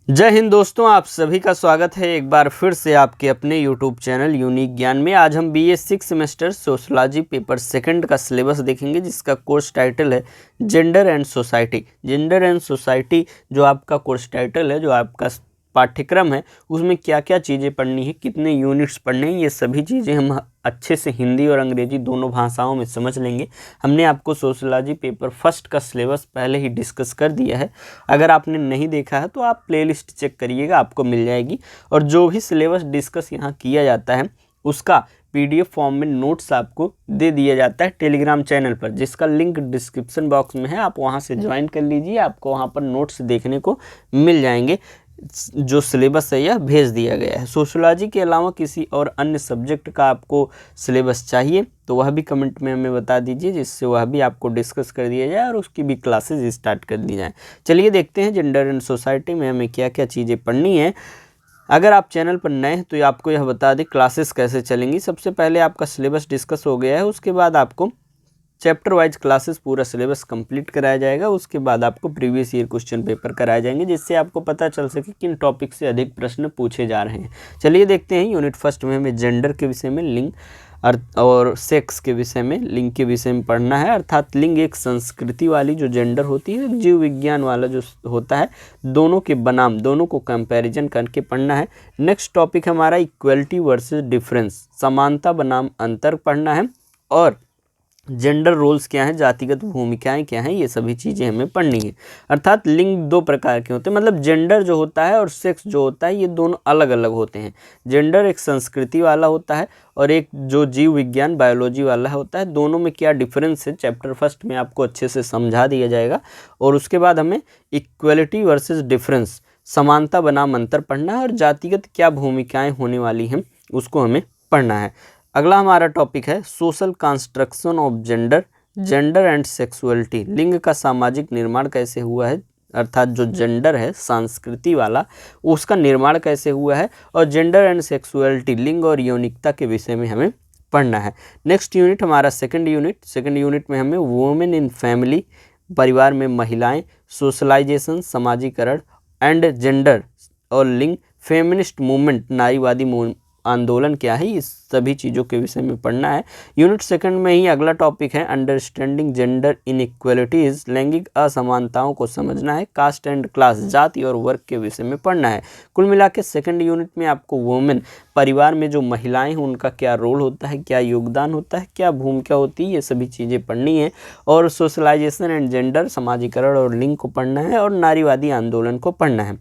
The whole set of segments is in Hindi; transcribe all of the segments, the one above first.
जय हिंद दोस्तों, आप सभी का स्वागत है एक बार फिर से आपके अपने यूट्यूब चैनल यूनिक ज्ञान में। आज हम BA 6 semester sociology paper second का सिलेबस देखेंगे, जिसका कोर्स टाइटल है gender and society. Gender and society जो आपका कोर्स टाइटल है, जो आपका पाठ्यक्रम है, उसमें क्या क्या चीज़ें पढ़नी है, कितने यूनिट्स पढ़ने हैं, ये सभी चीज़ें हम अच्छे से हिंदी और अंग्रेजी दोनों भाषाओं में समझ लेंगे। हमने आपको सोशलॉजी पेपर फर्स्ट का सिलेबस पहले ही डिस्कस कर दिया है। अगर आपने नहीं देखा है तो आप प्लेलिस्ट चेक करिएगा, आपको मिल जाएगी। और जो भी सिलेबस डिस्कस यहाँ किया जाता है उसका पीडीएफ फॉर्म में नोट्स आपको दे दिया जाता है टेलीग्राम चैनल पर, जिसका लिंक डिस्क्रिप्शन बॉक्स में है। आप वहाँ से ज्वाइन कर लीजिए, आपको वहाँ पर नोट्स देखने को मिल जाएंगे। जो सिलेबस है यह भेज दिया गया है। सोशलॉजी के अलावा किसी और अन्य सब्जेक्ट का आपको सिलेबस चाहिए तो वह भी कमेंट में हमें बता दीजिए, जिससे वह भी आपको डिस्कस कर दिया जाए और उसकी भी क्लासेस स्टार्ट कर दी जाए। चलिए देखते हैं जेंडर एंड सोसाइटी में हमें क्या क्या चीज़ें पढ़नी है। अगर आप चैनल पर नए हैं तो आपको यह बता दें क्लासेस कैसे चलेंगी। सबसे पहले आपका सिलेबस डिस्कस हो गया है, उसके बाद आपको चैप्टर वाइज क्लासेस पूरा सिलेबस कंप्लीट कराया जाएगा। उसके बाद आपको प्रीवियस ईयर क्वेश्चन पेपर कराए जाएंगे, जिससे आपको पता चल सके किन टॉपिक से अधिक प्रश्न पूछे जा रहे हैं। चलिए देखते हैं। यूनिट फर्स्ट में हमें जेंडर के विषय में, लिंग और सेक्स के विषय में, लिंग के विषय में पढ़ना है। अर्थात लिंग एक संस्कृति वाली जो जेंडर होती है, जीव विज्ञान वाला जो होता है, दोनों के बनाम, दोनों को कंपैरिजन करके पढ़ना है। नेक्स्ट टॉपिक हमारा इक्वलिटी वर्सेस डिफरेंस, समानता बनाम अंतर पढ़ना है। और जेंडर रोल्स क्या हैं, जातिगत भूमिकाएं क्या हैं, ये सभी चीज़ें हमें पढ़नी है। अर्थात लिंग दो प्रकार के होते हैं, मतलब जेंडर जो होता है और सेक्स जो होता है, ये दोनों अलग अलग होते हैं। जेंडर एक संस्कृति वाला होता है और एक जो जीव विज्ञान बायोलॉजी वाला होता है। दोनों में क्या डिफरेंस है, चैप्टर फर्स्ट में आपको अच्छे से समझा दिया जाएगा। और उसके बाद हमें इक्वलिटी वर्सेस डिफरेंस, समानता बनाम अंतर पढ़ना है। और जातिगत क्या भूमिकाएँ होने वाली हैं उसको हमें पढ़ना है। अगला हमारा टॉपिक है social construction of gender, gender and sexuality. लिंग का सामाजिक निर्माण कैसे हुआ है, अर्थात जो जेंडर है संस्कृति वाला, उसका निर्माण कैसे हुआ है। और जेंडर एंड सेक्सुअलिटी, लिंग और यौनिकता के विषय में हमें पढ़ना है। नेक्स्ट यूनिट हमारा सेकंड यूनिट में हमें वुमेन इन फैमिली, परिवार में महिलाएं, सोशलाइजेशन, समाजीकरण एंड जेंडर और लिंग, फेमिनिस्ट मूवमेंट, नारीवादी आंदोलन क्या है, इस सभी चीज़ों के विषय में पढ़ना है। यूनिट सेकंड में ही अगला टॉपिक है अंडरस्टैंडिंग जेंडर इनइक्वलिटीज़, लैंगिक असमानताओं को समझना है। कास्ट एंड क्लास, जाति और वर्ग के विषय में पढ़ना है। कुल मिला के सेकेंड यूनिट में आपको वुमेन, परिवार में जो महिलाएं हैं उनका क्या रोल होता है, क्या योगदान होता है, क्या भूमिका होती है, ये सभी चीज़ें पढ़नी है। और सोशलाइजेशन एंड जेंडर, समाजीकरण और लिंग को पढ़ना है। और नारीवादी आंदोलन को पढ़ना है।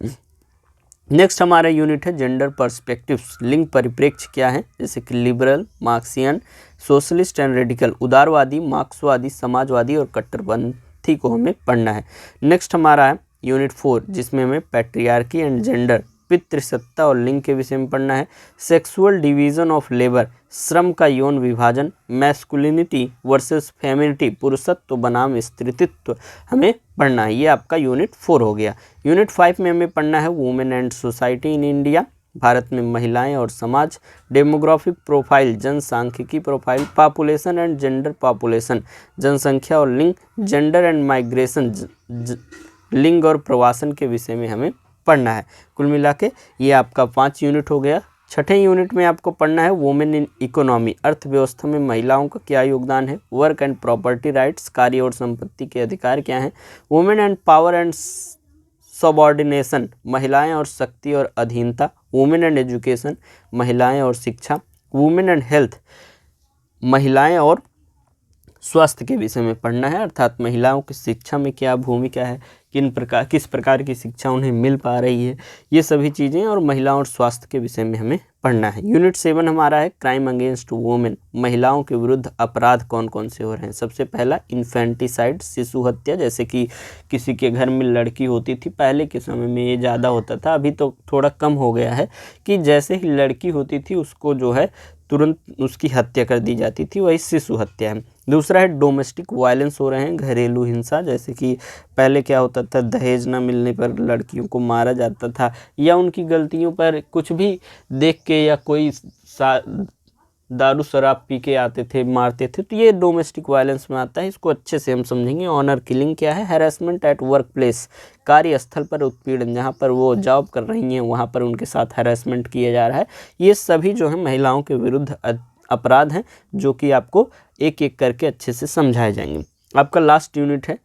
नेक्स्ट हमारा यूनिट है जेंडर पर्सपेक्टिव्स, लिंग परिप्रेक्ष्य क्या है, जैसे कि liberal, Marxian, socialist and radical, उदारवादी, मार्क्सवादी, समाजवादी और कट्टरपंथी को हमें पढ़ना है। नेक्स्ट हमारा है यूनिट 4, जिसमें हमें पैट्रियार्की एंड जेंडर, पितृसत्ता और लिंग के विषय में पढ़ना है। सेक्सुअल डिवीजन ऑफ लेबर, श्रम का यौन विभाजन, मैस्कुलिनिटी वर्सेस फेमिनिटी, पुरुषत्व बनाम स्त्रीत्व हमें पढ़ना है। ये आपका यूनिट 4 हो गया। यूनिट 5 में हमें पढ़ना है women and society in India, Bharat में महिलाएं और समाज, डेमोग्राफिक प्रोफाइल, जनसांख्यिकी profile, population and gender, population, जनसंख्या और लिंग, जेंडर एंड माइग्रेशन, लिंग और प्रवासन के विषय में हमें पढ़ना है। कुल मिला के ये आपका 5 यूनिट हो गया। छठे यूनिट में आपको पढ़ना है वुमेन इन इकोनॉमी, अर्थव्यवस्था में महिलाओं का क्या योगदान है। वर्क एंड प्रॉपर्टी राइट्स, कार्य और संपत्ति के अधिकार क्या हैं। Women and power and subordination, महिलाएं और शक्ति और अधीनता। वुमेन एंड एजुकेशन, महिलाएं और शिक्षा। वुमेन एंड हेल्थ, महिलाएं और स्वास्थ्य के विषय में पढ़ना है। अर्थात महिलाओं की शिक्षा में क्या भूमिका है, किस प्रकार की शिक्षा उन्हें मिल पा रही है, ये सभी चीज़ें। और महिलाओं और स्वास्थ्य के विषय में हमें पढ़ना है। यूनिट 7 हमारा है क्राइम अगेंस्ट वुमेन, महिलाओं के विरुद्ध अपराध कौन कौन से हो रहे हैं। सबसे पहला इन्फेंटिसाइड, शिशु हत्या, जैसे कि किसी के घर में लड़की होती थी, पहले के समय में ये ज़्यादा होता था, अभी तो थोड़ा कम हो गया है, कि जैसे ही लड़की होती थी उसको जो है तुरंत उसकी हत्या कर दी जाती थी, वही शिशु हत्या है। दूसरा है डोमेस्टिक वायलेंस हो रहे हैं, घरेलू हिंसा, जैसे कि पहले क्या होता था, दहेज न मिलने पर लड़कियों को मारा जाता था, या उनकी गलतियों पर कुछ भी देख के या कोई दारू शराब पी के आते थे, मारते थे, तो ये डोमेस्टिक वायलेंस में आता है। इसको अच्छे से हम समझेंगे। ऑनर किलिंग क्या है? हैरेसमेंट एट वर्क प्लेस, कार्यस्थल पर उत्पीड़न, जहाँ पर वो जॉब कर रही हैं वहाँ पर उनके साथ हैरेसमेंट किया जा रहा है। ये सभी जो है महिलाओं के विरुद्ध अपराध हैं, जो कि आपको एक एक करके अच्छे से समझाए जाएंगे। आपका लास्ट यूनिट है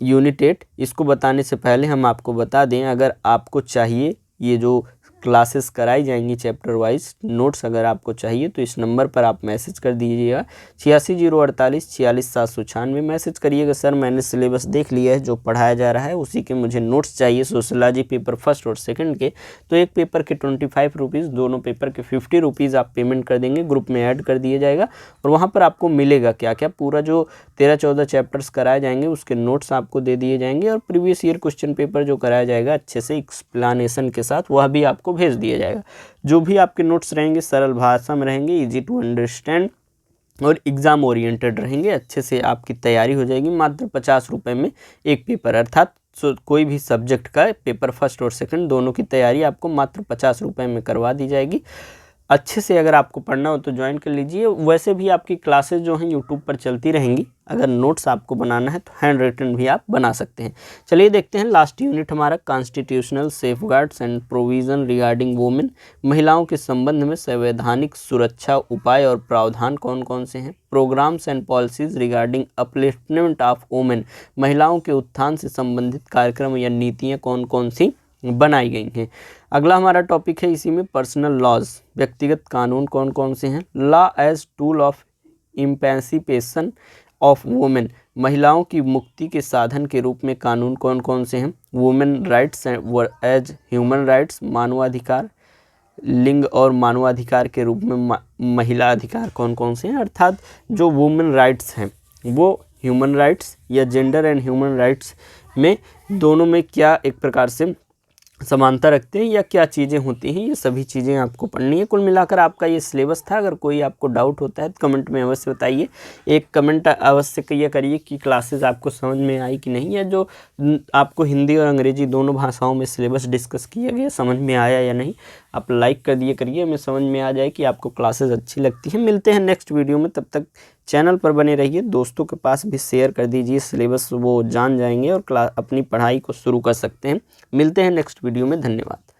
यूनिट 8। इसको बताने से पहले हम आपको बता दें, अगर आपको चाहिए ये जो क्लासेस कराई जाएंगी चैप्टर वाइज नोट्स, अगर आपको चाहिए तो इस नंबर पर आप मैसेज कर दीजिएगा 86 048 46 796। मैसेज करिएगा सर मैंने सिलेबस देख लिया है, जो पढ़ाया जा रहा है उसी के मुझे नोट्स चाहिए सोशलॉजी पेपर फर्स्ट और सेकंड के। तो एक पेपर के 25 रुपीज़, दोनों पेपर के 50 रुपीज़ आप पेमेंट कर देंगे, ग्रुप में ऐड कर दिया जाएगा और वहाँ पर आपको मिलेगा क्या क्या, पूरा जो 13-14 चैप्टर्स कराए जाएंगे उसके नोट्स आपको दे दिए जाएंगे और प्रीवियस ईयर क्वेश्चन पेपर जो कराया जाएगा अच्छे से एक्सप्लेनेशन के साथ, वह भी आपको भेज दिया जाएगा। जो भी आपके नोट्स रहेंगे सरल भाषा में रहेंगे, इजी टू अंडरस्टैंड और एग्ज़ाम ओरिएंटेड रहेंगे। अच्छे से आपकी तैयारी हो जाएगी। मात्र 50 रुपये में एक पेपर, अर्थात कोई भी सब्जेक्ट का पेपर फर्स्ट और सेकंड दोनों की तैयारी आपको मात्र 50 रुपये में करवा दी जाएगी। अच्छे से अगर आपको पढ़ना हो तो ज्वाइन कर लीजिए। वैसे भी आपकी क्लासेस जो हैं यूट्यूब पर चलती रहेंगी। अगर नोट्स आपको बनाना है तो हैंड रिटन भी आप बना सकते हैं। चलिए देखते हैं लास्ट यूनिट हमारा constitutional safeguards and provision regarding women. महिलाओं के संबंध में संवैधानिक सुरक्षा उपाय और प्रावधान कौन कौन से हैं। Programmes and policies regarding upliftment of women, महिलाओं के उत्थान से संबंधित कार्यक्रम या नीतियाँ कौन कौन सी बनाई गई हैं। अगला हमारा टॉपिक है इसी में पर्सनल लॉज, व्यक्तिगत कानून कौन कौन से हैं। Law as tool of emancipation of women, महिलाओं की मुक्ति के साधन के रूप में कानून कौन कौन से हैं। Women rights as human rights, मानवाधिकार, लिंग और मानवाधिकार के रूप में महिला अधिकार कौन कौन से हैं। अर्थात जो वुमेन राइट्स हैं वो ह्यूमन राइट्स या जेंडर एंड ह्यूमन राइट्स में दोनों में क्या एक प्रकार से समानता रखते हैं या क्या चीज़ें होती हैं, ये सभी चीज़ें आपको पढ़नी है। कुल मिलाकर आपका ये सिलेबस था। अगर कोई आपको डाउट होता है तो कमेंट में अवश्य बताइए। एक कमेंट अवश्य करिए कि क्लासेस आपको समझ में आई कि नहीं, या जो आपको हिंदी और अंग्रेजी दोनों भाषाओं में सिलेबस डिस्कस किया गया समझ में आया या नहीं। आप लाइक कर दिया करिए, हमें समझ में आ जाए कि आपको क्लासेस अच्छी लगती हैं। मिलते हैं नेक्स्ट वीडियो में, तब तक चैनल पर बने रहिए। दोस्तों के पास भी शेयर कर दीजिए, सिलेबस वो जान जाएंगे और अपनी पढ़ाई को शुरू कर सकते हैं। मिलते हैं नेक्स्ट वीडियो में। धन्यवाद।